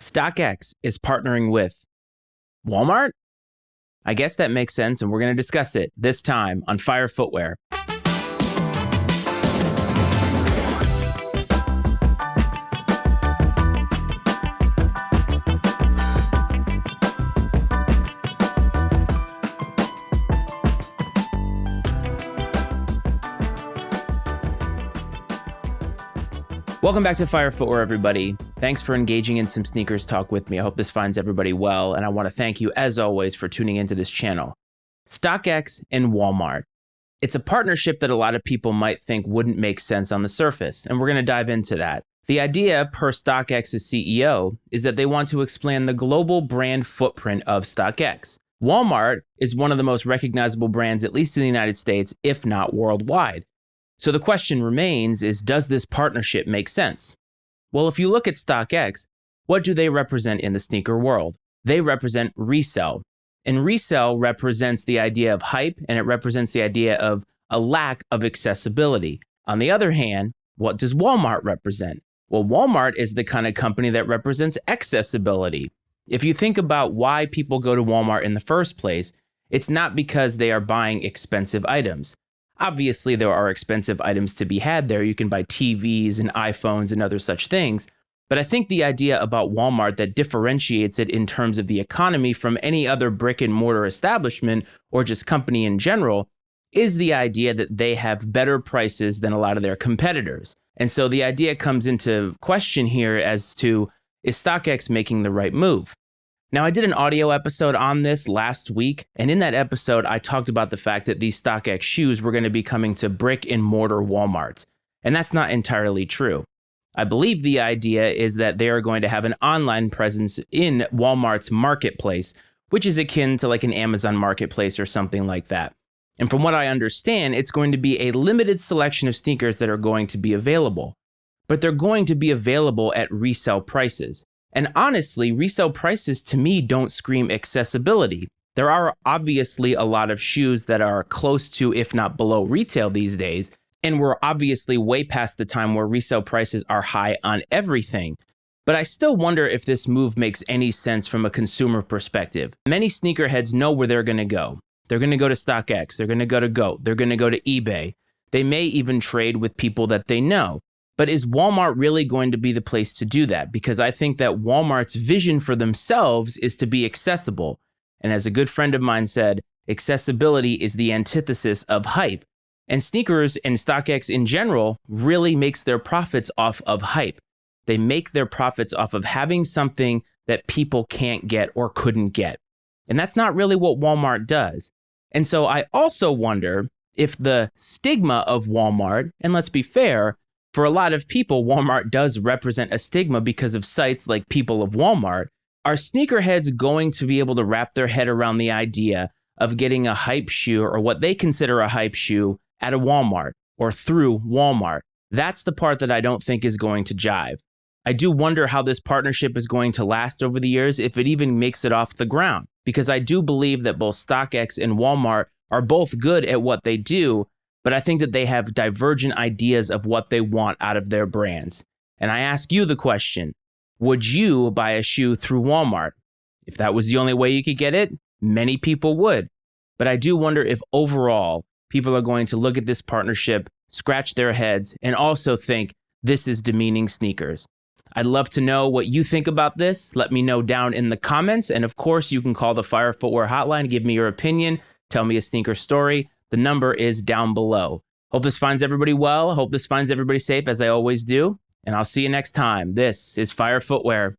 StockX is partnering with Walmart? I guess that makes sense, and we're going to discuss it this time on Fire Footwear. Welcome back to Fire Footwear, everybody. Thanks for engaging in some sneakers talk with me. I hope this finds everybody well, and I want to thank you, as always, for tuning into this channel. StockX and Walmart. It's a partnership that a lot of people might think wouldn't make sense on the surface, and we're going to dive into that. The idea, per StockX's CEO, is that they want to expand the global brand footprint of StockX. Walmart is one of the most recognizable brands, at least in the United States, if not worldwide. So the question remains is, does this partnership make sense? Well, if you look at StockX, what do they represent in the sneaker world? They represent resale. And resale represents the idea of hype, and it represents the idea of a lack of accessibility. On the other hand, what does Walmart represent? Well, Walmart is the kind of company that represents accessibility. If you think about why people go to Walmart in the first place, it's not because they are buying expensive items. Obviously, there are expensive items to be had there. You can buy TVs and iPhones and other such things. But I think the idea about Walmart that differentiates it in terms of the economy from any other brick and mortar establishment or just company in general is the idea that they have better prices than a lot of their competitors. And so the idea comes into question here as to, is StockX making the right move? Now, I did an audio episode on this last week, and in that episode, I talked about the fact that these StockX shoes were going to be coming to brick and mortar Walmarts, and that's not entirely true. I believe the idea is that they are going to have an online presence in Walmart's marketplace, which is akin to like an Amazon marketplace or something like that. And from what I understand, it's going to be a limited selection of sneakers that are going to be available, but they're going to be available at resale prices. And honestly, resale prices to me don't scream accessibility. There are obviously a lot of shoes that are close to, if not below retail these days. And we're obviously way past the time where resale prices are high on everything. But I still wonder if this move makes any sense from a consumer perspective. Many sneakerheads know where they're going to go. They're going to go to StockX. They're going to go to GOAT. They're going to go to eBay. They may even trade with people that they know. But is Walmart really going to be the place to do that? Because I think that Walmart's vision for themselves is to be accessible. And as a good friend of mine said, accessibility is the antithesis of hype. And sneakers and StockX in general really makes their profits off of hype. They make their profits off of having something that people can't get or couldn't get. And that's not really what Walmart does. And so I also wonder if the stigma of Walmart, and let's be fair, for a lot of people, Walmart does represent a stigma because of sites like People of Walmart. Are sneakerheads going to be able to wrap their head around the idea of getting a hype shoe or what they consider a hype shoe at a Walmart or through Walmart? That's the part that I don't think is going to jive. I do wonder how this partnership is going to last over the years, if it even makes it off the ground, because I do believe that both StockX and Walmart are both good at what they do, but I think that they have divergent ideas of what they want out of their brands. And I ask you the question, would you buy a shoe through Walmart? If that was the only way you could get it, many people would. But I do wonder if overall, people are going to look at this partnership, scratch their heads, and also think this is demeaning sneakers. I'd love to know what you think about this. Let me know down in the comments. And of course, you can call the Fire Footwear hotline, give me your opinion, tell me a sneaker story. The number is down below. Hope this finds everybody well. Hope this finds everybody safe, as I always do. And I'll see you next time. This is Fire Footwear.